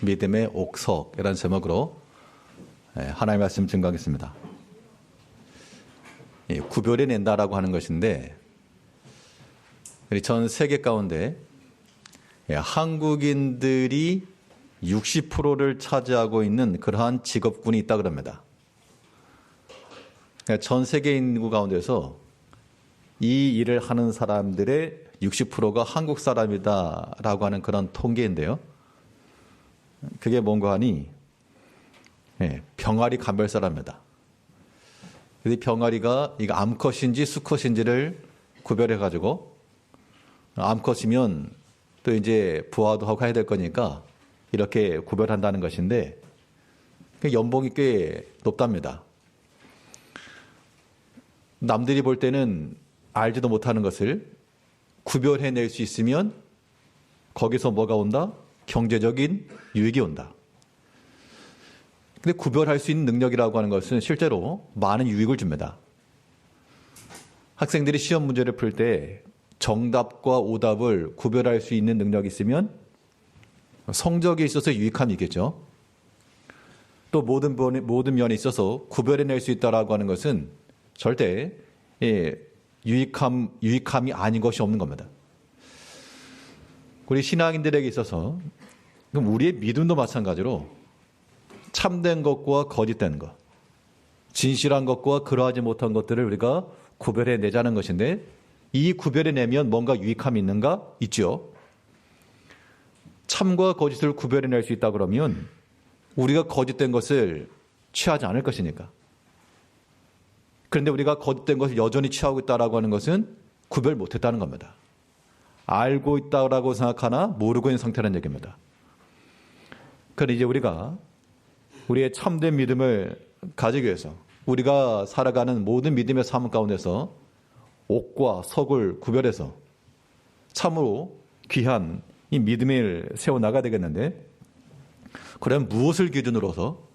믿음의 옥석이라는 제목으로 하나님의 말씀 증거하겠습니다. 구별해낸다라고 하는 것인데, 전 세계 가운데 한국인들이 60%를 차지하고 있는 그러한 직업군이 있다 그럽니다. 전 세계 인구 가운데서 이 일을 하는 사람들의 60%가 한국 사람이다라고 하는 그런 통계인데요. 그게 뭔가 하니 병아리 감별사랍니다. 이 병아리가 이거 암컷인지 수컷인지를 구별해가지고, 암컷이면 또 이제 부화도 하고 해야 될 거니까 이렇게 구별한다는 것인데, 연봉이 꽤 높답니다. 남들이 볼 때는 알지도 못하는 것을 구별해낼 수 있으면 거기서 뭐가 온다? 경제적인 유익이 온다. 근데 구별할 수 있는 능력이라고 하는 것은 실제로 많은 유익을 줍니다. 학생들이 시험 문제를 풀 때 정답과 오답을 구별할 수 있는 능력이 있으면 성적에 있어서 유익함이 있겠죠. 또 모든 면에 있어서 구별해낼 수 있다라고 하는 것은 절대 유익함이 아닌 것이 없는 겁니다. 우리 신앙인들에게 있어서 우리의 믿음도 마찬가지로 참된 것과 거짓된 것, 진실한 것과 그러하지 못한 것들을 우리가 구별해내자는 것인데, 이 구별해내면 뭔가 유익함이 있는가? 있죠. 참과 거짓을 구별해낼 수 있다 그러면 우리가 거짓된 것을 취하지 않을 것이니까. 그런데 우리가 거짓된 것을 여전히 취하고 있다라고 하는 것은 구별 못했다는 겁니다. 알고 있다라고 생각하나 모르고 있는 상태라는 얘기입니다. 그런데 이제 우리가 우리의 참된 믿음을 가지기 위해서 우리가 살아가는 모든 믿음의 삶 가운데서 옥과 석을 구별해서 참으로 귀한 이 믿음을 세워나가야 되겠는데, 그럼 무엇을 기준으로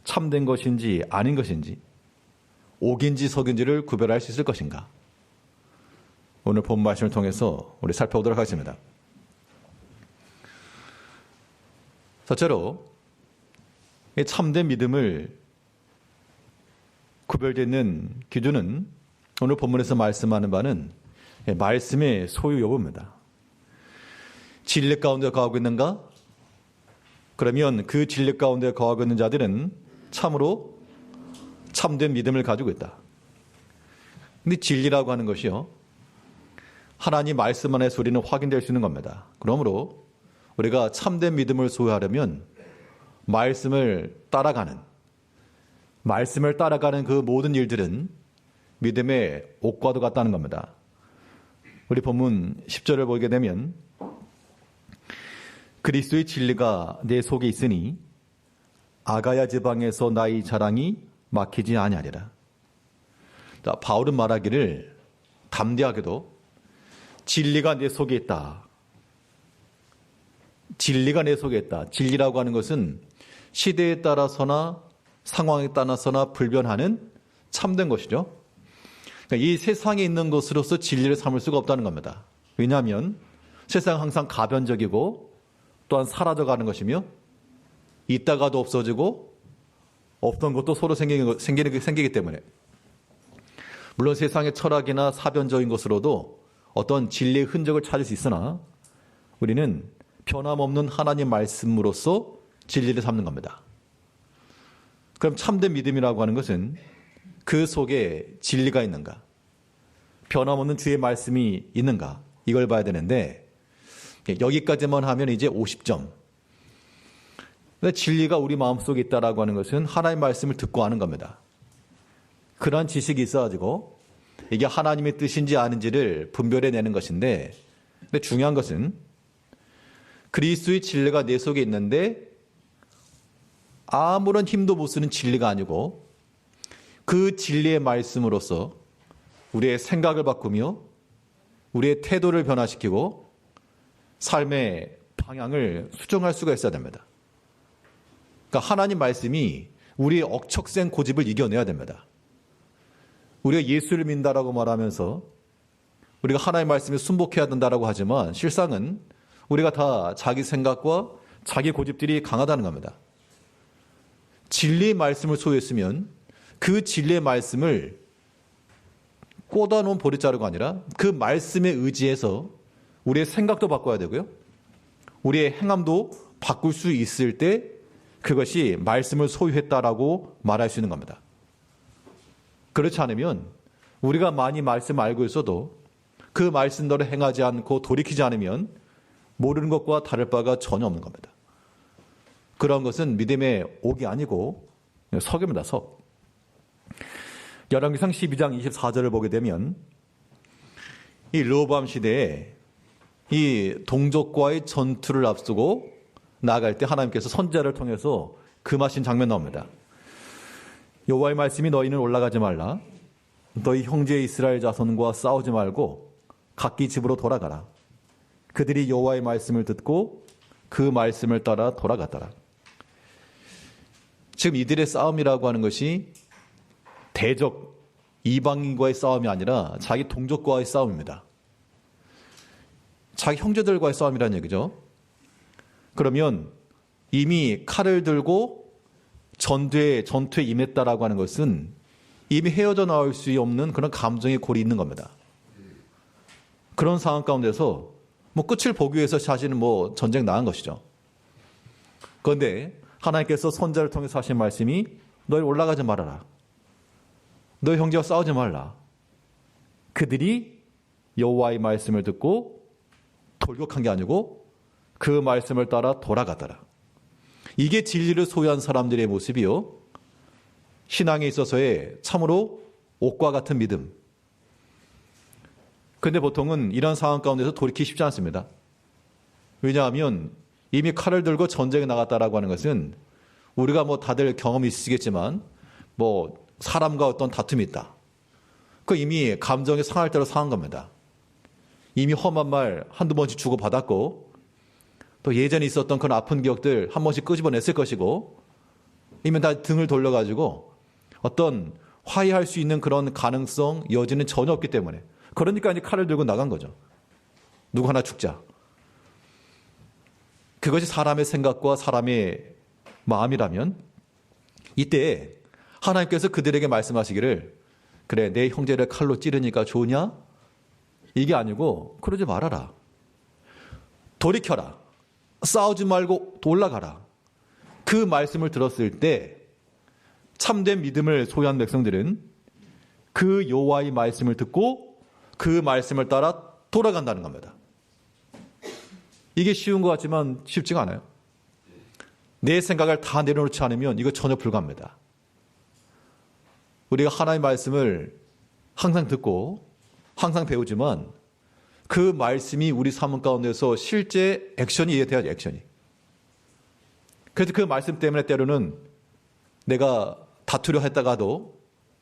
참된 것인지 아닌 것인지, 옥인지 석인지를 구별할 수 있을 것인가? 오늘 본 말씀을 통해서 우리 살펴보도록 하겠습니다. 첫째로 참된 믿음을 구별되는 기준은 오늘 본문에서 말씀하는 바는 말씀의 소유 여부입니다. 진리 가운데 거하고 있는가? 그러면 그 진리 가운데 거하고 있는 자들은 참으로 참된 믿음을 가지고 있다. 근데 진리라고 하는 것이요, 하나님 말씀 안에서 우리는 확인될 수 있는 겁니다. 그러므로 우리가 참된 믿음을 소유하려면 말씀을 따라가는 그 모든 일들은 믿음의 옥과도 같다는 겁니다. 우리 본문 10절을 보게 되면, 그리스도의 진리가 내 속에 있으니 아가야 지방에서 나의 자랑이 막히지 아니하리라. 바울은 말하기를 담대하게도 진리가 내 속에 있다. 진리가 내 속에 있다. 진리라고 하는 것은 시대에 따라서나 상황에 따라서나 불변하는 참된 것이죠. 그러니까 이 세상에 있는 것으로서 진리를 삼을 수가 없다는 겁니다. 왜냐하면 세상은 항상 가변적이고 또한 사라져가는 것이며, 있다가도 없어지고 없던 것도 서로 생기기 때문에, 물론 세상의 철학이나 사변적인 것으로도 어떤 진리의 흔적을 찾을 수 있으나 우리는 변함없는 하나님 말씀으로서 진리를 삼는 겁니다. 그럼 참된 믿음이라고 하는 것은 그 속에 진리가 있는가, 변함없는 주의 말씀이 있는가, 이걸 봐야 되는데, 여기까지만 하면 이제 50점. 진리가 우리 마음속에 있다라고 하는 것은 하나님의 말씀을 듣고 하는 겁니다. 그러한 지식이 있어가지고 이게 하나님의 뜻인지 아닌지를 분별해내는 것인데, 근데 중요한 것은 그리스도의 진리가 내 속에 있는데 아무런 힘도 못 쓰는 진리가 아니고, 그 진리의 말씀으로서 우리의 생각을 바꾸며 우리의 태도를 변화시키고 삶의 방향을 수정할 수가 있어야 됩니다. 그러니까 하나님 말씀이 우리의 억척센 고집을 이겨내야 됩니다. 우리가 예수를 믿는다라고 말하면서 우리가 하나님의 말씀에 순복해야 된다라고 하지만, 실상은 우리가 다 자기 생각과 자기 고집들이 강하다는 겁니다. 진리의 말씀을 소유했으면 그 진리의 말씀을 꽂아놓은 보릿자루가 아니라 그 말씀에 의지해서 우리의 생각도 바꿔야 되고요. 우리의 행함도 바꿀 수 있을 때 그것이 말씀을 소유했다라고 말할 수 있는 겁니다. 그렇지 않으면 우리가 많이 말씀 알고 있어도 그 말씀대로 행하지 않고 돌이키지 않으면 모르는 것과 다를 바가 전혀 없는 겁니다. 그런 것은 믿음의 옥이 아니고 석입니다. 석. 열왕기상 12장 24절을 보게 되면 이 르호보암 시대에 이 동족과의 전투를 앞두고 나아갈 때 하나님께서 선지자를 통해서 금하신 장면 나옵니다. 여호와의 말씀이 너희는 올라가지 말라. 너희 형제 이스라엘 자손과 싸우지 말고 각기 집으로 돌아가라. 그들이 여호와의 말씀을 듣고 그 말씀을 따라 돌아갔더라. 지금 이들의 싸움이라고 하는 것이 대적 이방인과의 싸움이 아니라 자기 동족과의 싸움입니다. 자기 형제들과의 싸움이라는 얘기죠. 그러면 이미 칼을 들고 전투에 임했다라고 하는 것은 이미 헤어져 나올 수 없는 그런 감정의 골이 있는 겁니다. 그런 상황 가운데서 끝을 보기 위해서 자신은 전쟁 나간 것이죠. 그런데 하나님께서 선지자를 통해서 하신 말씀이 너희 올라가지 말아라. 너희 형제와 싸우지 말라. 그들이 여호와의 말씀을 듣고 돌격한 게 아니고 그 말씀을 따라 돌아가더라. 이게 진리를 소유한 사람들의 모습이요. 신앙에 있어서의 참으로 옥과 같은 믿음. 그런데 보통은 이런 상황 가운데서 돌이키기 쉽지 않습니다. 왜냐하면 이미 칼을 들고 전쟁에 나갔다라고 하는 것은 우리가 다들 경험이 있으시겠지만 사람과 어떤 다툼이 있다. 그 이미 감정이 상할 대로 상한 겁니다. 이미 험한 말 한두 번씩 주고받았고 또 예전에 있었던 그런 아픈 기억들 한 번씩 끄집어냈을 것이고 이미 다 등을 돌려가지고 어떤 화해할 수 있는 그런 가능성, 여지는 전혀 없기 때문에 그러니까 이제 칼을 들고 나간 거죠. 누구 하나 죽자. 그것이 사람의 생각과 사람의 마음이라면 이때 하나님께서 그들에게 말씀하시기를 그래 내 형제를 칼로 찌르니까 좋으냐? 이게 아니고 그러지 말아라. 돌이켜라. 싸우지 말고 올라가라. 그 말씀을 들었을 때 참된 믿음을 소유한 백성들은 그 여호와의 말씀을 듣고 그 말씀을 따라 돌아간다는 겁니다. 이게 쉬운 것 같지만 쉽지가 않아요. 내 생각을 다 내려놓지 않으면 이거 전혀 불가합니다. 우리가 하나님의 말씀을 항상 듣고 항상 배우지만 그 말씀이 우리 삶 가운데서 실제 액션이 돼야죠. 액션이. 그래서 그 말씀 때문에 때로는 내가 다투려 했다가도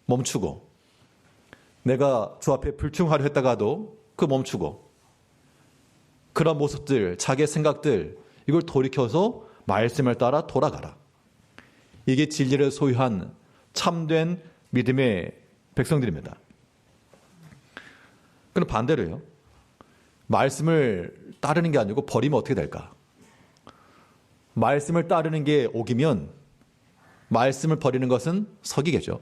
멈추고 내가 주 앞에 불충하려 했다가도 그 멈추고 그런 모습들, 자기의 생각들 이걸 돌이켜서 말씀을 따라 돌아가라. 이게 진리를 소유한 참된 믿음의 백성들입니다. 그럼 반대로요. 말씀을 따르는 게 아니고 버리면 어떻게 될까? 말씀을 따르는 게 옥이면 말씀을 버리는 것은 석이겠죠.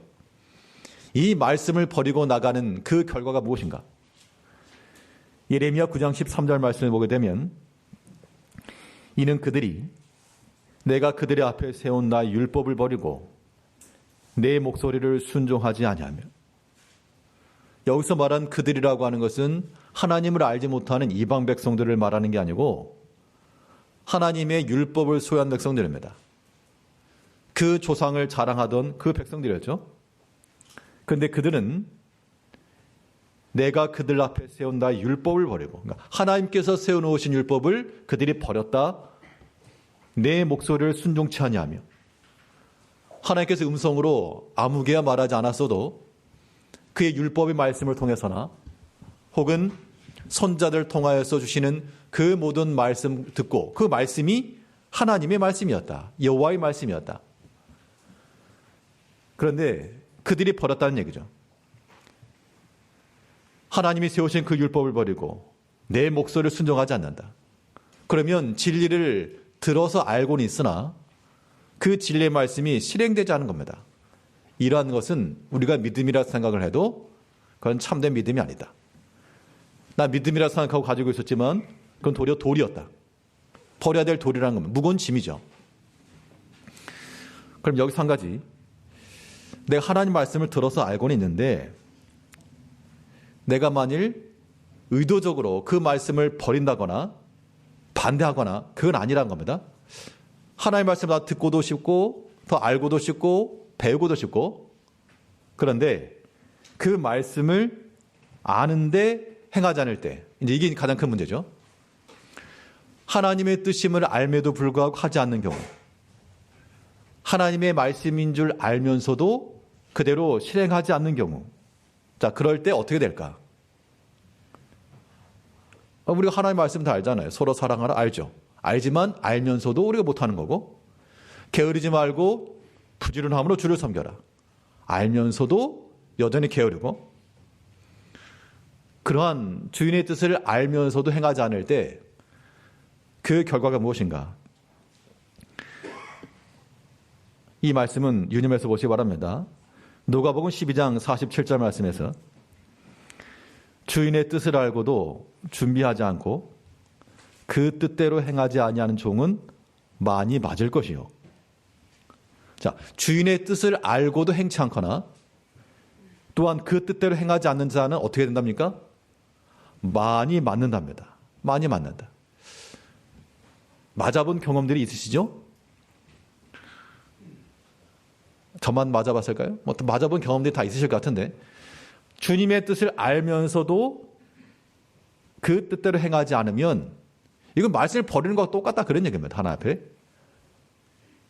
이 말씀을 버리고 나가는 그 결과가 무엇인가? 예레미야 9장 13절 말씀을 보게 되면 이는 그들이 내가 그들의 앞에 세운 나의 율법을 버리고 내 목소리를 순종하지 아니하며. 여기서 말한 그들이라고 하는 것은 하나님을 알지 못하는 이방 백성들을 말하는 게 아니고 하나님의 율법을 소유한 백성들입니다. 그 조상을 자랑하던 그 백성들이었죠. 그런데 그들은 내가 그들 앞에 세운 나의 율법을 버리고 그러니까 하나님께서 세워놓으신 율법을 그들이 버렸다. 내 목소리를 순종치 아니하며. 하나님께서 음성으로 아무개야 말하지 않았어도 그의 율법의 말씀을 통해서나 혹은 선자들 통하여서 주시는 그 모든 말씀 듣고 그 말씀이 하나님의 말씀이었다. 여호와의 말씀이었다. 그런데 그들이 버렸다는 얘기죠. 하나님이 세우신 그 율법을 버리고 내 목소리를 순종하지 않는다. 그러면 진리를 들어서 알고는 있으나 그 진리의 말씀이 실행되지 않은 겁니다. 이러한 것은 우리가 믿음이라 생각을 해도 그건 참된 믿음이 아니다. 나 믿음이라 생각하고 가지고 있었지만 그건 도리어 돌이었다. 버려야 될 돌이라는 겁니다. 무거운 짐이죠. 그럼 여기서 한 가지. 내가 하나님 말씀을 들어서 알고는 있는데 내가 만일 의도적으로 그 말씀을 버린다거나 반대하거나 그건 아니라는 겁니다. 하나님 말씀 다 듣고도 쉽고 더 알고도 쉽고 배우고도 쉽고 그런데 그 말씀을 아는데 행하지 않을 때 이제 이게 가장 큰 문제죠. 하나님의 뜻임을 알매도 불구하고 하지 않는 경우 하나님의 말씀인 줄 알면서도 그대로 실행하지 않는 경우 자 그럴 때 어떻게 될까? 우리가 하나님의 말씀 다 알잖아요. 서로 사랑하라 알죠. 알지만 알면서도 우리가 못하는 거고 게으르지 말고 부지런함으로 주를 섬겨라. 알면서도 여전히 게으르고 그러한 주인의 뜻을 알면서도 행하지 않을 때 그 결과가 무엇인가? 이 말씀은 유념해서 보시기 바랍니다. 누가복음 12장 47절 말씀에서 주인의 뜻을 알고도 준비하지 않고 그 뜻대로 행하지 아니하는 종은 많이 맞을 것이요. 자, 주인의 뜻을 알고도 행치 않거나 또한 그 뜻대로 행하지 않는 자는 어떻게 된답니까? 많이 맞는답니다. 많이 맞는다. 맞아본 경험들이 있으시죠? 저만 맞아봤을까요? 뭐 맞아본 경험들이 다 있으실 것 같은데 주님의 뜻을 알면서도 그 뜻대로 행하지 않으면 이건 말씀을 버리는 것과 똑같다 그런 얘기입니다. 하나 앞에.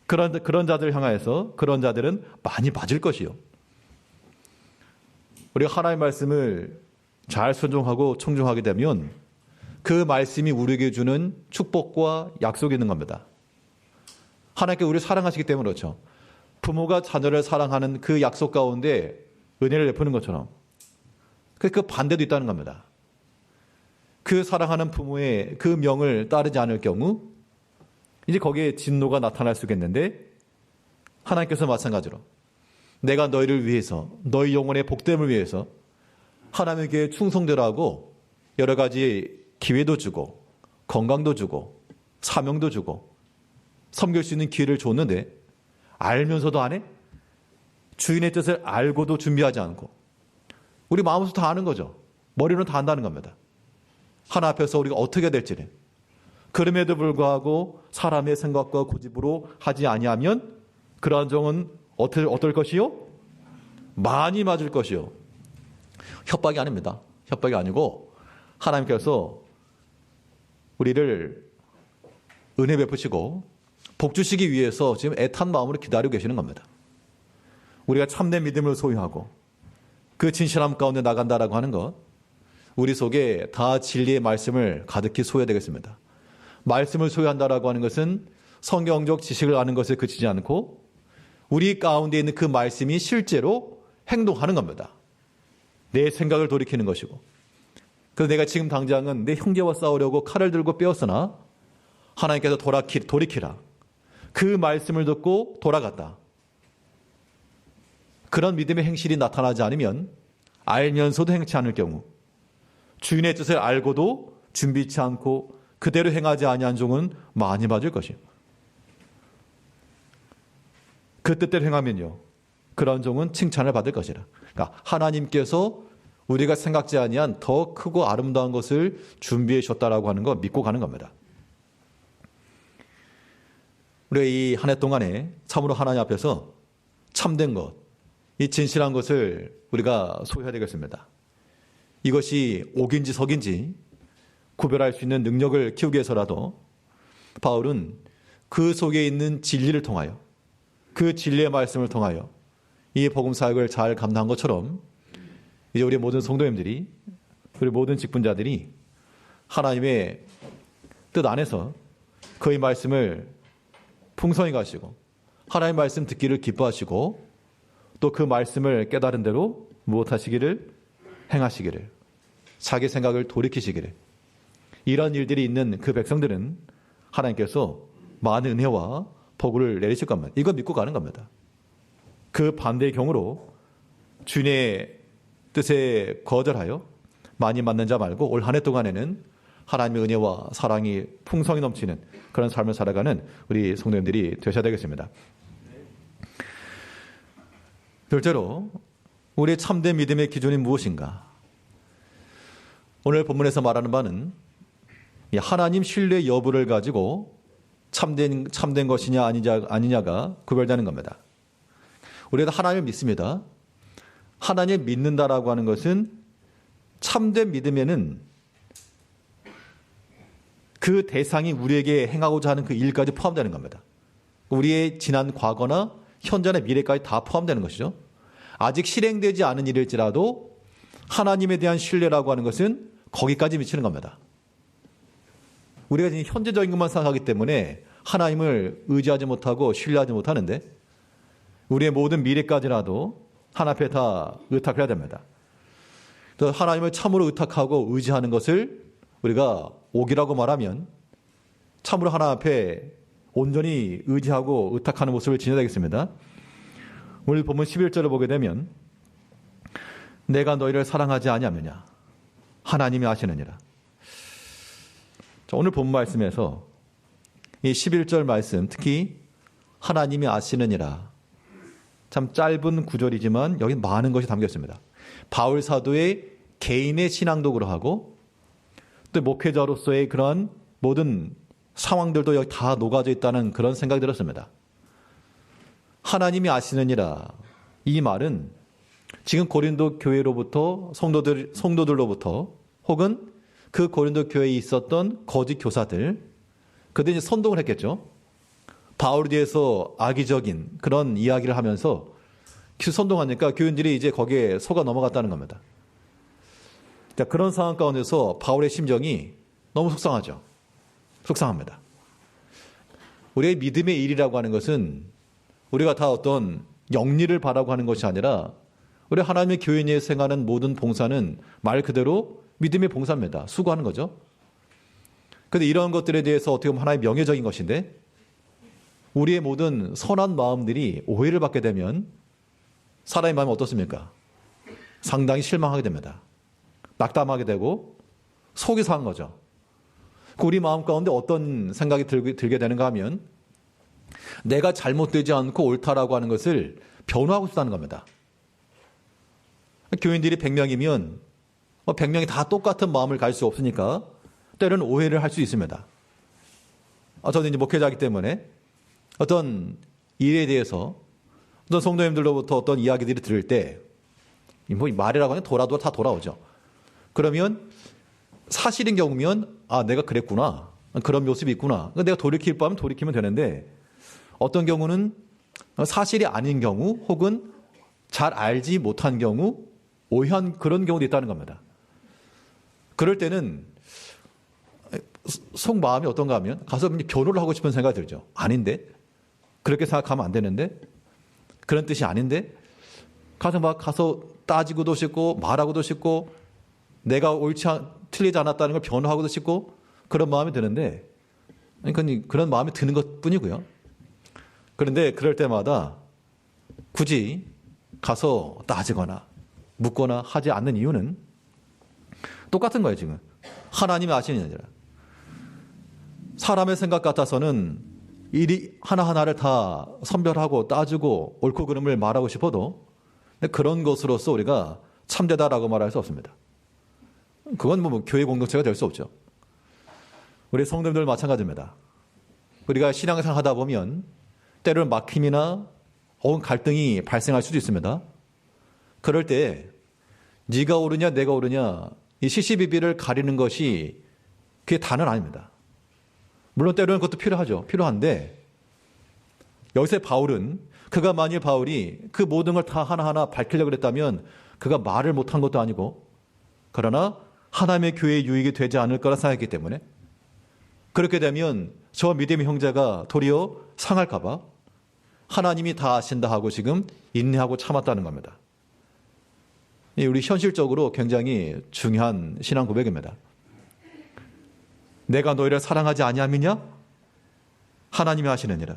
그런 자들을 향하여서 그런 자들은 많이 맞을 것이요. 우리가 하나님의 말씀을 잘 순종하고 청중하게 되면 그 말씀이 우리에게 주는 축복과 약속이 있는 겁니다. 하나님께 우리를 사랑하시기 때문에 그렇죠. 부모가 자녀를 사랑하는 그 약속 가운데 은혜를 베푸는 것처럼 그 반대도 있다는 겁니다. 그 사랑하는 부모의 그 명을 따르지 않을 경우 이제 거기에 진노가 나타날 수 있겠는데 하나님께서 마찬가지로 내가 너희를 위해서 너희 영혼의 복됨을 위해서 하나님께 충성되라고 여러 가지 기회도 주고 건강도 주고 사명도 주고 섬길 수 있는 기회를 줬는데 알면서도 안 해? 주인의 뜻을 알고도 준비하지 않고 우리 마음에서 다 아는 거죠. 머리로는 다 안다는 겁니다. 하나 앞에서 우리가 어떻게 해야 될지는 그럼에도 불구하고 사람의 생각과 고집으로 하지 아니하면 그러한 종은 어떨 것이요? 많이 맞을 것이요. 협박이 아닙니다. 협박이 아니고 하나님께서 우리를 은혜 베푸시고 복 주시기 위해서 지금 애탄 마음으로 기다리고 계시는 겁니다. 우리가 참된 믿음을 소유하고 그 진실함 가운데 나간다라고 하는 것 우리 속에 다 진리의 말씀을 가득히 소유해야 되겠습니다. 말씀을 소유한다라고 하는 것은 성경적 지식을 아는 것에 그치지 않고 우리 가운데 있는 그 말씀이 실제로 행동하는 겁니다. 내 생각을 돌이키는 것이고 그래서 내가 지금 당장은 내 형제와 싸우려고 칼을 들고 빼었으나 하나님께서 돌이키라. 그 말씀을 듣고 돌아갔다. 그런 믿음의 행실이 나타나지 않으면 알면서도 행치 않을 경우 주인의 뜻을 알고도 준비치 않고 그대로 행하지 아니한 종은 많이 맞을 것이요. 그 뜻대로 행하면요. 그런 종은 칭찬을 받을 것이라. 그러니까 하나님께서 우리가 생각지 아니한 더 크고 아름다운 것을 준비해 주셨다라고 하는 거 믿고 가는 겁니다. 우리가 이 한 해 동안에 참으로 하나님 앞에서 참된 것, 이 진실한 것을 우리가 소유해야 되겠습니다. 이것이 옥인지 석인지 구별할 수 있는 능력을 키우기 위해서라도 바울은 그 속에 있는 진리를 통하여 그 진리의 말씀을 통하여 이 복음 사역을 잘 감당한 것처럼 이제 우리 모든 성도님들이 우리 모든 직분자들이 하나님의 뜻 안에서 그의 말씀을 풍성히 가시고 하나님의 말씀 듣기를 기뻐하시고 또 그 말씀을 깨달은 대로 무엇하시기를 행하시기를 자기 생각을 돌이키시기를 이런 일들이 있는 그 백성들은 하나님께서 많은 은혜와 복을 내리실 겁니다. 이거 믿고 가는 겁니다. 그 반대의 경우로 주님의 뜻에 거절하여 많이 맞는 자 말고 올 한 해 동안에는 하나님의 은혜와 사랑이 풍성히 넘치는 그런 삶을 살아가는 우리 성도님들이 되셔야 되겠습니다. 둘째로 우리의 참된 믿음의 기준이 무엇인가? 오늘 본문에서 말하는 바는 하나님 신뢰 여부를 가지고 참된 것이냐 아니냐가 구별되는 겁니다. 우리가 하나님을 믿습니다. 하나님을 믿는다라고 하는 것은 참된 믿음에는 그 대상이 우리에게 행하고자 하는 그 일까지 포함되는 겁니다. 우리의 지난 과거나 현재나 미래까지 다 포함되는 것이죠. 아직 실행되지 않은 일일지라도 하나님에 대한 신뢰라고 하는 것은 거기까지 미치는 겁니다. 우리가 지금 현재적인 것만 생각하기 때문에 하나님을 의지하지 못하고 신뢰하지 못하는데 우리의 모든 미래까지라도 하나님 앞에 다 의탁해야 됩니다. 또 하나님을 참으로 의탁하고 의지하는 것을 우리가 옥이라고 말하면 참으로 하나님 앞에 온전히 의지하고 의탁하는 모습을 지녀야 되겠습니다. 오늘 본문 11절을 보게 되면 내가 너희를 사랑하지 아니하느냐 하나님이 아시느니라. 오늘 본 말씀에서 이 11절 말씀 특히 하나님이 아시느니라 참 짧은 구절이지만 여기 많은 것이 담겨 있습니다. 바울 사도의 개인의 신앙도 그러하고 또 목회자로서의 그러한 모든 상황들도 여기 다 녹아져 있다는 그런 생각이 들었습니다. 하나님이 아시느니라 이 말은 지금 고린도 교회로부터 성도들로부터 혹은 그 고린도 교회에 있었던 거짓 교사들 그들이 선동을 했겠죠. 바울에 대해서 악의적인 그런 이야기를 하면서 선동하니까 교인들이 이제 거기에 속아 넘어갔다는 겁니다. 그런 상황 가운데서 바울의 심정이 너무 속상하죠. 속상합니다. 우리의 믿음의 일이라고 하는 것은 우리가 다 어떤 영리를 바라고 하는 것이 아니라 우리 하나님의 교회 내에 행하는 모든 봉사는 말 그대로 믿음의 봉사입니다. 수고하는 거죠. 그런데 이런 것들에 대해서 어떻게 보면 하나의 명예적인 것인데 우리의 모든 선한 마음들이 오해를 받게 되면 사람의 마음이 어떻습니까? 상당히 실망하게 됩니다. 낙담하게 되고 속이 상한 거죠. 우리 마음 가운데 어떤 생각이 들게 되는가 하면 내가 잘못되지 않고 옳다라고 하는 것을 변호하고 싶다는 겁니다. 교인들이 100명이면 100명이 다 똑같은 마음을 가질 수 없으니까 때로는 오해를 할 수 있습니다. 저는 이제 목회자이기 때문에 어떤 일에 대해서 어떤 성도님들로부터 어떤 이야기들이 들을 때 뭐 말이라고 하면 돌아도 다 돌아오죠. 그러면 사실인 경우면 내가 그랬구나. 그런 모습이 있구나. 내가 돌이킬 바면 돌이키면 되는데 어떤 경우는 사실이 아닌 경우 혹은 잘 알지 못한 경우 오해한 그런 경우도 있다는 겁니다. 그럴 때는 속마음이 어떤가 하면 가서 변호를 하고 싶은 생각이 들죠. 아닌데? 그렇게 생각하면 안 되는데? 그런 뜻이 아닌데? 가서 따지고도 싶고 말하고도 싶고 내가 틀리지 않았다는 걸 변호하고도 싶고 그런 마음이 드는데 그런 마음이 드는 것뿐이고요. 그런데 그럴 때마다 굳이 가서 따지거나 묻거나 하지 않는 이유는 똑같은 거예요. 지금 하나님이 아시느니라. 사람의 생각 같아서는 일이 하나하나를 다 선별하고 따지고 옳고 그름을 말하고 싶어도 그런 것으로서 우리가 참되다라고 말할 수 없습니다. 그건 뭐 교회 공동체가 될 수 없죠. 우리 성도님들 마찬가지입니다. 우리가 신앙생활 하다 보면 때로는 막힘이나 혹은 갈등이 발생할 수도 있습니다. 그럴 때 네가 옳으냐 내가 옳으냐 이 시시비비를 가리는 것이 그게 다는 아닙니다. 물론 때로는 그것도 필요한데 여기서 바울은 그가 만일 바울이 그 모든 걸 다 하나하나 밝히려고 했다면 그가 말을 못한 것도 아니고 그러나 하나님의 교회에 유익이 되지 않을 거라 생각했기 때문에 그렇게 되면 저 믿음의 형제가 도리어 상할까 봐 하나님이 다 아신다 하고 지금 인내하고 참았다는 겁니다. 우리 현실적으로 굉장히 중요한 신앙 고백입니다. 내가 너희를 사랑하지 아니함이냐? 하나님이 하시느니라.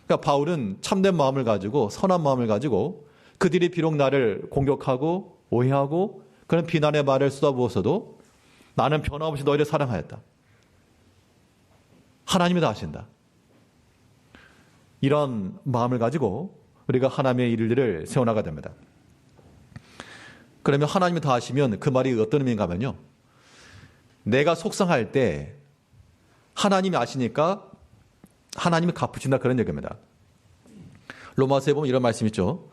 그러니까 바울은 참된 마음을 가지고 선한 마음을 가지고 그들이 비록 나를 공격하고 오해하고 그런 비난의 말을 쏟아부었어도 나는 변함없이 너희를 사랑하였다. 하나님이 다 하신다. 이런 마음을 가지고 우리가 하나님의 일들을 세워나가야 됩니다. 그러면 하나님이 다 하시면 그 말이 어떤 의미인가 하면요. 내가 속상할 때 하나님이 아시니까 하나님이 갚으신다 그런 얘기입니다. 로마서에 보면 이런 말씀 있죠.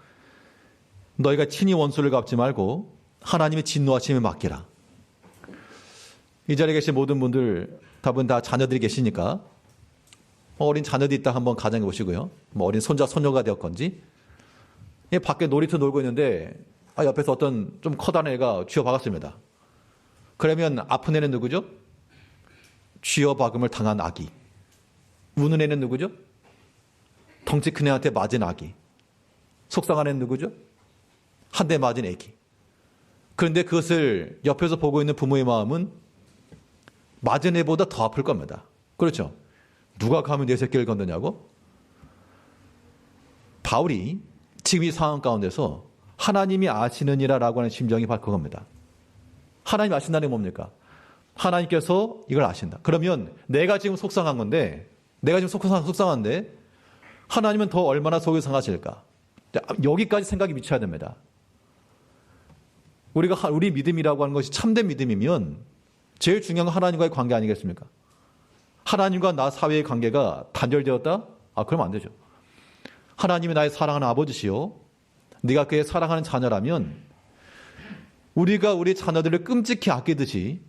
너희가 친히 원수를 갚지 말고 하나님이 진노하심에 맡기라. 이 자리에 계신 모든 분들 다분 다 자녀들이 계시니까 어린 자녀들이 있다 한번 가정해 보시고요. 어린 손자 손녀가 되었건지 밖에 놀이터 놀고 있는데 옆에서 어떤 좀 커다란 애가 쥐어박았습니다. 그러면 아픈 애는 누구죠? 쥐어박음을 당한 아기. 우는 애는 누구죠? 덩치 큰 애한테 맞은 아기. 속상한 애는 누구죠? 한 대 맞은 애기. 그런데 그것을 옆에서 보고 있는 부모의 마음은 맞은 애보다 더 아플 겁니다. 그렇죠? 누가 감히 내 새끼를 건드냐고? 바울이 지금 이 상황 가운데서 하나님이 아시느니라 라고 하는 심정이 바로 그겁니다. 하나님 아신다는 게 뭡니까? 하나님께서 이걸 아신다. 그러면 내가 지금 속상한 건데, 내가 지금 속상한데, 하나님은 더 얼마나 속이 상하실까? 여기까지 생각이 미쳐야 됩니다. 우리 믿음이라고 하는 것이 참된 믿음이면 제일 중요한 건 하나님과의 관계 아니겠습니까? 하나님과 나 사이의 관계가 단절되었다? 그러면 안 되죠. 하나님이 나의 사랑하는 아버지시요. 네가 그의 사랑하는 자녀라면 우리가 우리 자녀들을 끔찍히 아끼듯이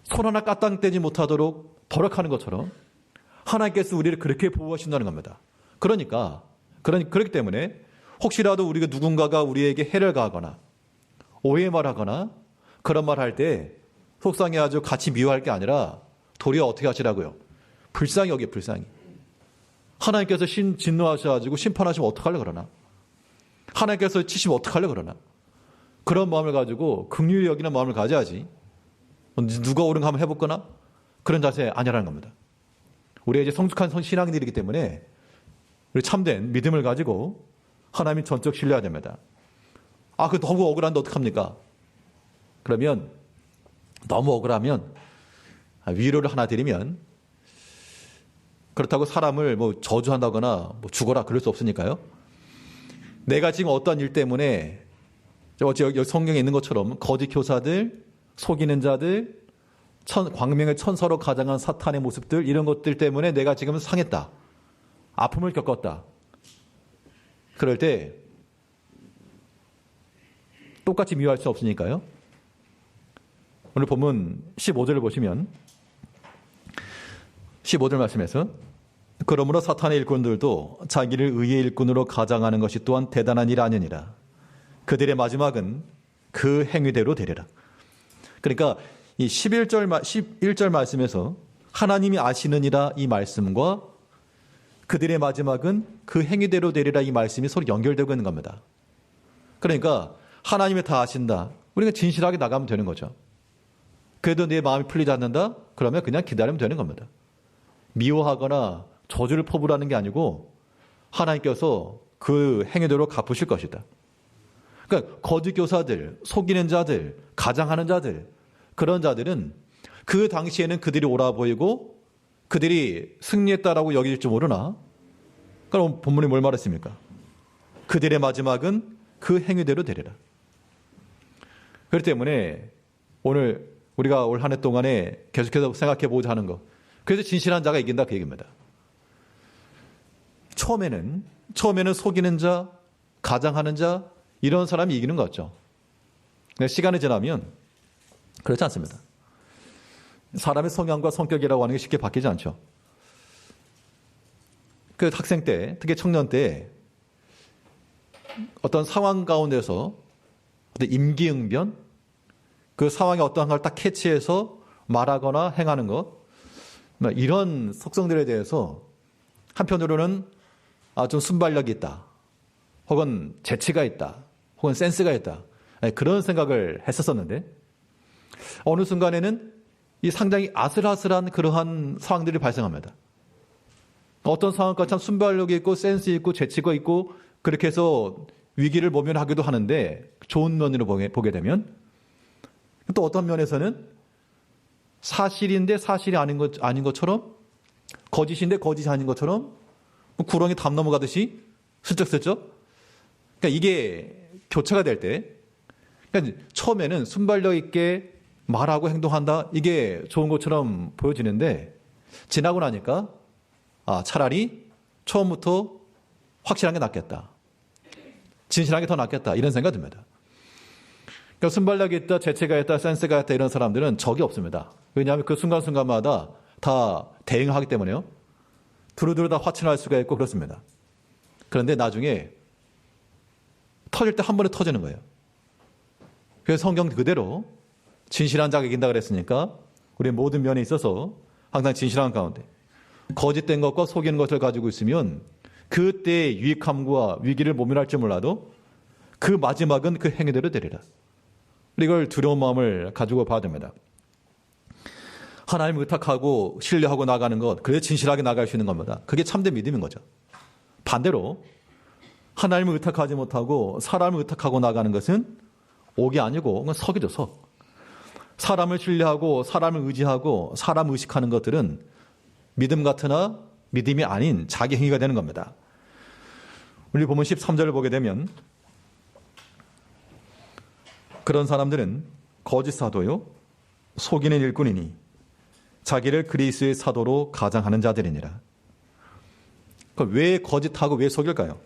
손 하나 까딱 떼지 못하도록 버럭하는 것처럼 하나님께서 우리를 그렇게 보호하신다는 겁니다. 그렇기 때문에 혹시라도 우리가 누군가가 우리에게 해를 가하거나 오해 말하거나 그런 말 할 때 속상해가지고 같이 미워할 게 아니라 도리어 어떻게 하시라고요? 불쌍히 여기에 불쌍히. 하나님께서 진노하셔가지고 심판하시면 어떡하려 그러나? 하나님께서 치시면 어떡하려 그러나? 그런 마음을 가지고 긍휼히 여기는 마음을 가져야지. 누가 옳은 거 한번 해볼거나? 그런 자세 아니라는 겁니다. 우리가 이제 성숙한 신앙인들이기 때문에 우리 참된 믿음을 가지고 하나님 전적 신뢰해야 됩니다. 그 너무 억울한데 어떡합니까? 그러면 너무 억울하면 위로를 하나 드리면 그렇다고 사람을 저주한다거나 죽어라 그럴 수 없으니까요. 내가 지금 어떤 일 때문에 여기 성경에 있는 것처럼 거짓 교사들, 속이는 자들, 광명의 천사로 가장한 사탄의 모습들 이런 것들 때문에 내가 지금 상했다. 아픔을 겪었다. 그럴 때 똑같이 미워할 수 없으니까요. 오늘 본문 15절을 보시면 15절 말씀에서 그러므로 사탄의 일꾼들도 자기를 의의 일꾼으로 가장하는 것이 또한 대단한 일 아니니라. 그들의 마지막은 그 행위대로 되리라. 그러니까 이 11절 말씀에서 하나님이 아시느니라 이 말씀과 그들의 마지막은 그 행위대로 되리라 이 말씀이 서로 연결되고 있는 겁니다. 그러니까 하나님이 다 아신다. 우리가 진실하게 나가면 되는 거죠. 그래도 내 마음이 풀리지 않는다? 그러면 그냥 기다리면 되는 겁니다. 미워하거나 저주를 퍼부라는 게 아니고 하나님께서 그 행위대로 갚으실 것이다. 그러니까 거짓 교사들, 속이는 자들, 가장하는 자들 그런 자들은 그 당시에는 그들이 옳아 보이고 그들이 승리했다라고 여길지 모르나 그럼 본문이 뭘 말했습니까? 그들의 마지막은 그 행위대로 되리라. 그렇기 때문에 오늘 우리가 올 한 해 동안에 계속해서 생각해 보자 하는 거. 그래서 진실한 자가 이긴다 그 얘기입니다. 처음에는 속이는 자, 가장하는 자 이런 사람이 이기는 것 같죠. 시간이 지나면 그렇지 않습니다. 사람의 성향과 성격이라고 하는 게 쉽게 바뀌지 않죠. 그 학생 때, 특히 청년 때 어떤 상황 가운데서 어떤 임기응변 그 상황에 어떠한 걸 딱 캐치해서 말하거나 행하는 것 이런 속성들에 대해서 한편으로는 좀 순발력이 있다. 혹은 재치가 있다. 혹은 센스가 있다. 그런 생각을 했었었는데 어느 순간에는 이 상당히 아슬아슬한 그러한 상황들이 발생합니다. 어떤 상황과 참 순발력이 있고 센스 있고 재치가 있고 그렇게 해서 위기를 모면하기도 하는데 좋은 면으로 보게 되면 또 어떤 면에서는 사실인데 사실이 아닌 것처럼 거짓인데 거짓이 아닌 것처럼 구렁이 담 넘어가듯이 슬쩍슬쩍 그러니까 이게 교차가 될 때 그러니까 처음에는 순발력 있게 말하고 행동한다 이게 좋은 것처럼 보여지는데 지나고 나니까 차라리 처음부터 확실한 게 낫겠다. 진실한 게 더 낫겠다. 이런 생각이 듭니다. 그러니까 순발력이 있다, 재치가 있다, 센스가 있다 이런 사람들은 적이 없습니다. 왜냐하면 그 순간순간마다 다 대응하기 때문에요. 두루두루 다 화친할 수가 있고 그렇습니다. 그런데 나중에 터질 때 한 번에 터지는 거예요. 그래서 성경 그대로 진실한 자가 이긴다 그랬으니까 우리 모든 면에 있어서 항상 진실한 가운데 거짓된 것과 속이는 것을 가지고 있으면 그때의 유익함과 위기를 모면할지 몰라도 그 마지막은 그 행위대로 되리라. 이걸 두려운 마음을 가지고 봐야 됩니다. 하나님을 의탁하고 신뢰하고 나가는 것, 그래야 진실하게 나갈 수 있는 겁니다. 그게 참된 믿음인 거죠. 반대로 하나님을 의탁하지 못하고 사람을 의탁하고 나가는 것은 옥이 아니고 석이죠, 석. 사람을 신뢰하고 사람을 의지하고 사람 의식하는 것들은 믿음 같으나 믿음이 아닌 자기 행위가 되는 겁니다. 우리 보면 13절을 보게 되면 그런 사람들은 거짓 사도요 속이는 일꾼이니 자기를 그리스도의 사도로 가장하는 자들이니라. 왜 거짓하고 왜 속일까요?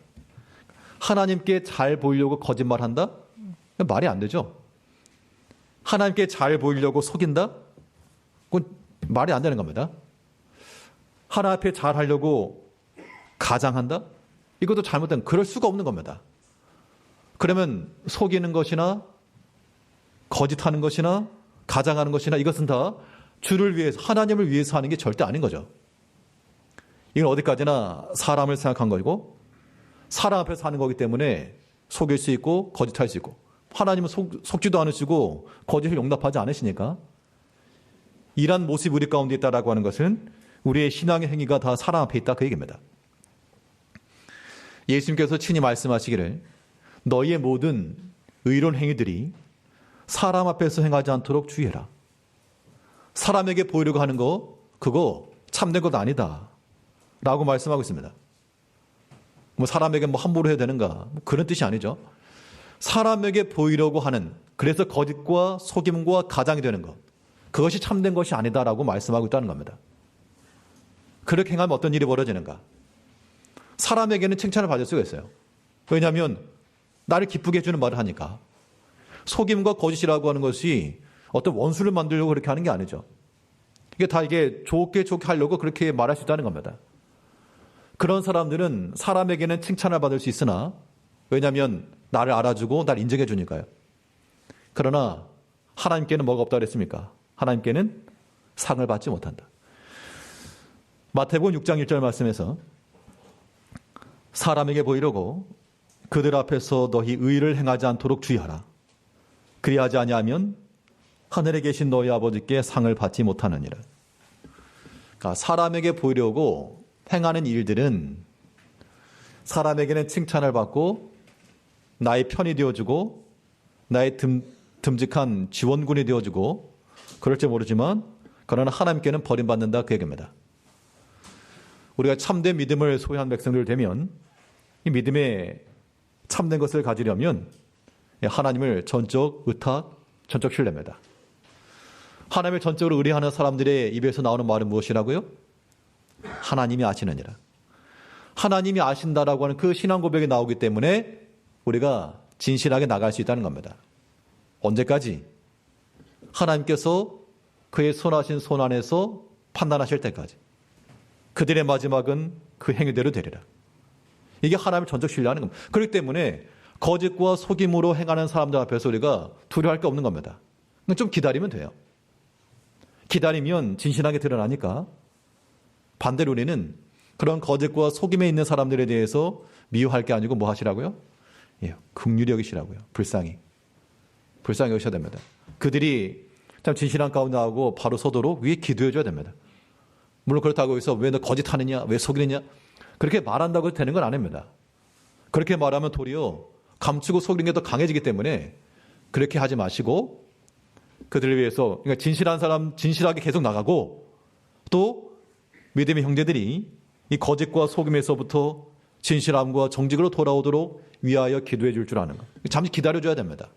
하나님께 잘 보이려고 거짓말한다? 말이 안 되죠. 하나님께 잘 보이려고 속인다? 그건 말이 안 되는 겁니다. 하나 앞에 잘 하려고 가장한다? 이것도 잘못된, 그럴 수가 없는 겁니다. 그러면 속이는 것이나 거짓하는 것이나 가장하는 것이나 이것은 다 주를 위해서, 하나님을 위해서 하는 게 절대 아닌 거죠. 이건 어디까지나 사람을 생각한 거고 사람 앞에서 하는 거기 때문에 속일 수 있고 거짓할 수 있고 하나님은 속지도 않으시고 거짓을 용납하지 않으시니까 이런 모습이 우리 가운데 있다라고 하는 것은 우리의 신앙의 행위가 다 사람 앞에 있다 그 얘기입니다. 예수님께서 친히 말씀하시기를 너희의 모든 의로운 행위들이 사람 앞에서 행하지 않도록 주의해라. 사람에게 보이려고 하는 거 그거 참된 것 아니다 라고 말씀하고 있습니다. 사람에게 함부로 해야 되는가 그런 뜻이 아니죠. 사람에게 보이려고 하는, 그래서 거짓과 속임과 가장이 되는 것, 그것이 참된 것이 아니다라고 말씀하고 있다는 겁니다. 그렇게 행하면 어떤 일이 벌어지는가? 사람에게는 칭찬을 받을 수가 있어요. 왜냐하면 나를 기쁘게 해주는 말을 하니까. 속임과 거짓이라고 하는 것이 어떤 원수를 만들려고 그렇게 하는 게 아니죠. 이게 좋게 하려고 그렇게 말할 수 있다는 겁니다. 그런 사람들은 사람에게는 칭찬을 받을 수 있으나 왜냐하면 나를 알아주고 나를 인정해 주니까요. 그러나 하나님께는 뭐가 없다 그랬습니까? 하나님께는 상을 받지 못한다. 마태복음 6장 1절 말씀에서 사람에게 보이려고 그들 앞에서 너희 의를 행하지 않도록 주의하라. 그리하지 아니하면 하늘에 계신 너희 아버지께 상을 받지 못하느니라. 그러니까 사람에게 보이려고 행하는 일들은 사람에게는 칭찬을 받고 나의 편이 되어주고 나의 듬직한 지원군이 되어주고 그럴지 모르지만 그러나 하나님께는 버림받는다 그 얘기입니다. 우리가 참된 믿음을 소유한 백성들 되면 이 믿음에 참된 것을 가지려면 하나님을 전적 의탁, 전적 신뢰입니다. 하나님을 전적으로 의뢰하는 사람들의 입에서 나오는 말은 무엇이라고요? 하나님이 아시느니라. 하나님이 아신다라고 하는 그 신앙 고백이 나오기 때문에 우리가 진실하게 나갈 수 있다는 겁니다. 언제까지? 하나님께서 그의 선하신 손 안에서 판단하실 때까지. 그들의 마지막은 그 행위대로 되리라. 이게 하나님을 전적 신뢰하는 겁니다. 그렇기 때문에 거짓과 속임으로 행하는 사람들 앞에서 우리가 두려워할 게 없는 겁니다. 좀 기다리면 돼요. 기다리면 진실하게 드러나니까. 반대로 우리는 그런 거짓과 속임에 있는 사람들에 대해서 미워할 게 아니고 뭐 하시라고요? 긍휼히 여기시라고요. 불쌍히 여기셔야 됩니다. 그들이 참 진실한 가운데 하고 바로 서도록 위에 기도해 줘야 됩니다. 물론 그렇다고 해서 왜 너 거짓하느냐, 왜 속이느냐 그렇게 말한다고 되는 건 아닙니다. 그렇게 말하면 도리어 감추고 속이는 게 더 강해지기 때문에 그렇게 하지 마시고 그들을 위해서 그러니까 진실한 사람 진실하게 계속 나가고 또 믿음의 형제들이 이 거짓과 속임에서부터 진실함과 정직으로 돌아오도록 위하여 기도해 줄 줄 아는 것. 잠시 기다려줘야 됩니다.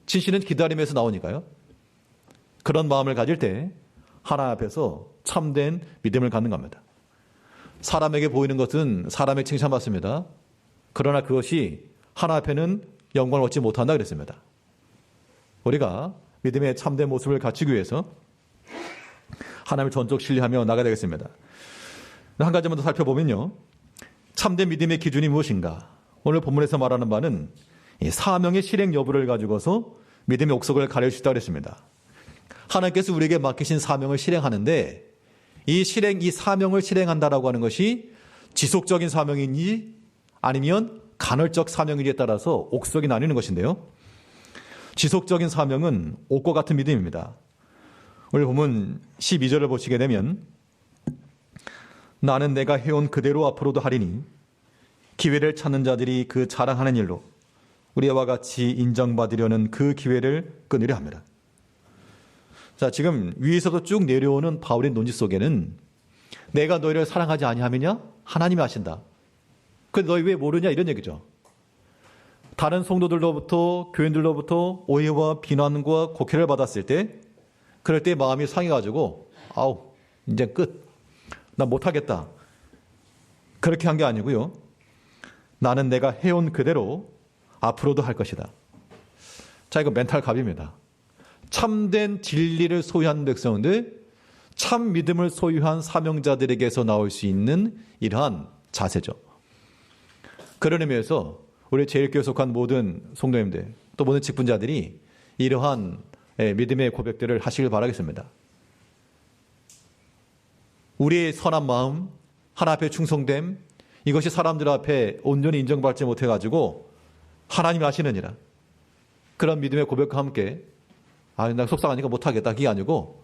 진실은 기다림에서 나오니까요. 그런 마음을 가질 때 하나님 앞에서 참된 믿음을 갖는 겁니다. 사람에게 보이는 것은 사람의 칭찬받습니다. 그러나 그것이 하나님 앞에는 영광을 얻지 못한다 그랬습니다. 우리가 믿음의 참된 모습을 갖추기 위해서 하나님을 전적 신뢰하며 나가야 되겠습니다. 한 가지만 더 살펴보면요. 참된 믿음의 기준이 무엇인가? 오늘 본문에서 말하는 바는 사명의 실행 여부를 가지고서 믿음의 옥석을 가릴 수 있다고 했습니다. 하나님께서 우리에게 맡기신 사명을 실행하는데 이 사명을 실행한다라고 하는 것이 지속적인 사명인지 아니면 간헐적 사명인지에 따라서 옥석이 나뉘는 것인데요. 지속적인 사명은 옥과 같은 믿음입니다. 오늘 본문 12절을 보시게 되면 나는 내가 해온 그대로 앞으로도 하리니 기회를 찾는 자들이 그 자랑하는 일로 우리와 같이 인정받으려는 그 기회를 끊으려 합니다. 자, 지금 위에서도 쭉 내려오는 바울의 논지 속에는 내가 너희를 사랑하지 아니하느냐? 하나님이 아신다. 근데 너희 왜 모르냐? 이런 얘기죠. 다른 성도들로부터 교인들로부터 오해와 비난과 곡해를 받았을 때 그럴 때 마음이 상해가지고 아우 이제 끝. 나 못하겠다. 그렇게 한 게 아니고요. 나는 내가 해온 그대로 앞으로도 할 것이다. 자, 이거 멘탈 갑입니다. 참된 진리를 소유한 백성들, 참 믿음을 소유한 사명자들에게서 나올 수 있는 이러한 자세죠. 그런 의미에서 우리 제일교회 속한 모든 성도님들, 또 모든 직분자들이 이러한 믿음의 고백들을 하시길 바라겠습니다. 우리의 선한 마음, 하나님 앞에 충성됨, 이것이 사람들 앞에 온전히 인정받지 못해가지고 하나님이 아시느니라. 그런 믿음의 고백과 함께 나 속상하니까 못하겠다. 그게 아니고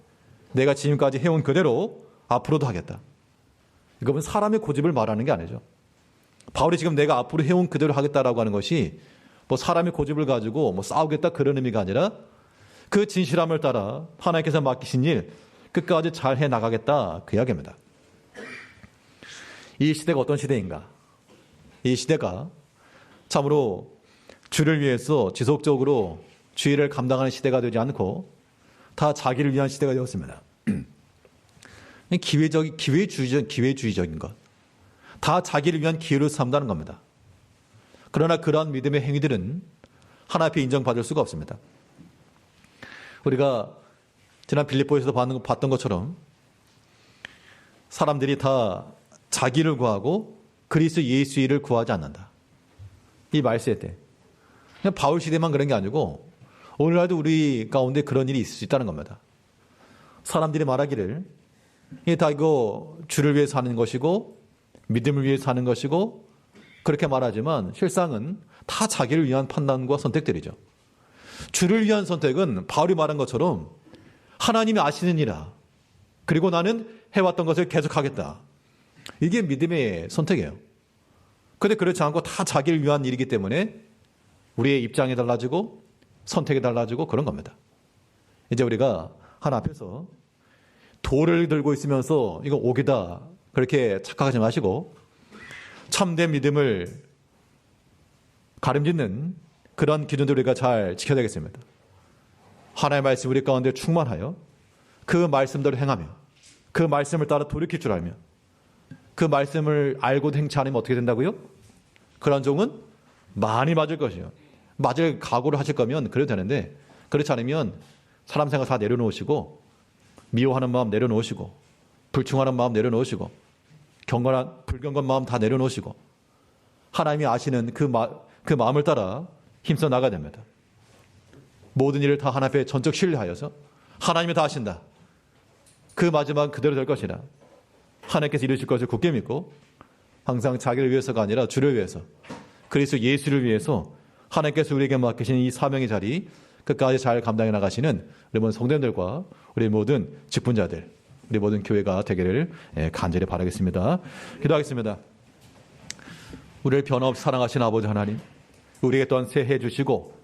내가 지금까지 해온 그대로 앞으로도 하겠다. 이건 사람의 고집을 말하는 게 아니죠. 바울이 지금 내가 앞으로 해온 그대로 하겠다라고 하는 것이 뭐 사람의 고집을 가지고 뭐 싸우겠다 그런 의미가 아니라 그 진실함을 따라 하나님께서 맡기신 일 끝까지 잘 해나가겠다 그 이야기입니다. 이 시대가 어떤 시대인가? 이 시대가 참으로 주를 위해서 지속적으로 주의를 감당하는 시대가 되지 않고 다 자기를 위한 시대가 되었습니다. 기회주의적인 것. 다 자기를 위한 기회로 삼다는 겁니다. 그러나 그러한 믿음의 행위들은 하나님 앞에 인정받을 수가 없습니다. 우리가 지난 빌립보에서 봤던 것처럼 사람들이 다 자기를 구하고 그리스도 예수 일을 구하지 않는다. 이 말세 때. 그냥 바울 시대만 그런 게 아니고 오늘날도 우리 가운데 그런 일이 있을 수 있다는 겁니다. 사람들이 말하기를 이게 다 이거 주를 위해서 하는 것이고 믿음을 위해서 하는 것이고 그렇게 말하지만 실상은 다 자기를 위한 판단과 선택들이죠. 주를 위한 선택은 바울이 말한 것처럼 하나님이 아시느니라. 그리고 나는 해왔던 것을 계속하겠다. 이게 믿음의 선택이에요. 그런데 그렇지 않고 다 자기를 위한 일이기 때문에 우리의 입장이 달라지고 선택이 달라지고 그런 겁니다. 이제 우리가 하나 앞에서 돌을 들고 있으면서 이거 옥이다 그렇게 착각하지 마시고 참된 믿음을 가름짓는 그런 기준들 우리가 잘 지켜야 되겠습니다. 하나님의 말씀 우리 가운데 충만하여 그 말씀대로 행하며 그 말씀을 따라 돌이킬 줄 알며 그 말씀을 알고도 행치 않으면 어떻게 된다고요? 그런 종은 많이 맞을 것이요. 맞을 각오를 하실 거면 그래도 되는데 그렇지 않으면 사람 생각 다 내려놓으시고 미워하는 마음 내려놓으시고 불충하는 마음 내려놓으시고 불경건 마음 다 내려놓으시고 하나님이 아시는 그 마음을 따라 힘써 나가야 됩니다. 모든 일을 다 하나님 앞에 전적 신뢰하여서 하나님이 다 아신다. 그 마지막 그대로 될 것이라. 하나님께서 이루실 것을 굳게 믿고 항상 자기를 위해서가 아니라 주를 위해서 그리스도 예수를 위해서 하나님께서 우리에게 맡기신 이 사명의 자리 끝까지 잘 감당해 나가시는 우리 모든 성도님들과 우리 모든 직분자들, 우리 모든 교회가 되기를 간절히 바라겠습니다. 기도하겠습니다. 우리를 변함없이 사랑하신 아버지 하나님, 우리에게 또한 새해 주시고